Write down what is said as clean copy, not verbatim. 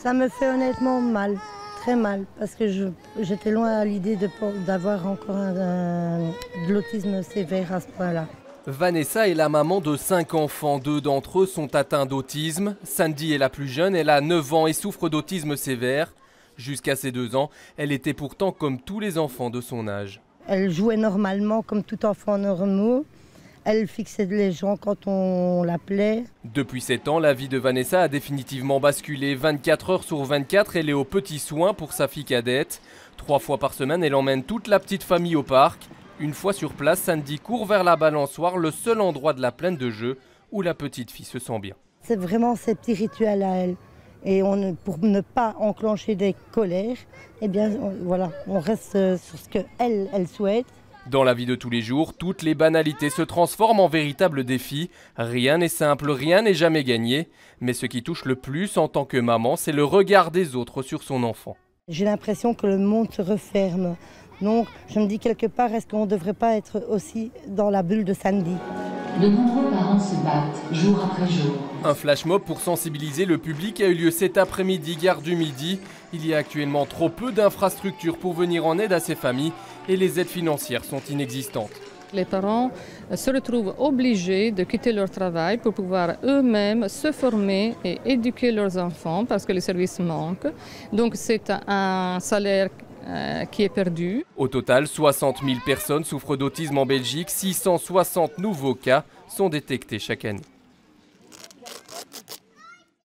Ça me fait honnêtement mal, très mal, parce que j'étais loin à l'idée d'avoir encore de l'autisme sévère à ce point-là. Vanessa est la maman de 5 enfants. 2 d'entre eux sont atteints d'autisme. Sandy est la plus jeune, elle a 9 ans et souffre d'autisme sévère. Jusqu'à ses 2 ans, elle était pourtant comme tous les enfants de son âge. Elle jouait normalement comme tout enfant normaux. Elle fixait les gens quand on l'appelait. Depuis 7 ans, la vie de Vanessa a définitivement basculé. 24 heures sur 24, elle est aux petits soins pour sa fille cadette. 3 fois par semaine, elle emmène toute la petite famille au parc. Une fois sur place, Sandy court vers la balançoire, le seul endroit de la plaine de jeu où la petite fille se sent bien. C'est vraiment ses petits rituels à elle. Et pour ne pas enclencher des colères, eh bien, voilà, on reste sur ce qu'elle souhaite. Dans la vie de tous les jours, toutes les banalités se transforment en véritables défis. Rien n'est simple, rien n'est jamais gagné. Mais ce qui touche le plus en tant que maman, c'est le regard des autres sur son enfant. J'ai l'impression que le monde se referme. Donc je me dis quelque part, est-ce qu'on ne devrait pas être aussi dans la bulle de Sandy? De nombreux parents se battent jour après jour. Un flash mob pour sensibiliser le public a eu lieu cet après-midi, gare du Midi. Il y a actuellement trop peu d'infrastructures pour venir en aide à ces familles et les aides financières sont inexistantes. Les parents se retrouvent obligés de quitter leur travail pour pouvoir eux-mêmes se former et éduquer leurs enfants parce que les services manquent. Donc c'est un salaire qui est perdu. Au total, 60 000 personnes souffrent d'autisme en Belgique. 660 nouveaux cas sont détectés chaque année.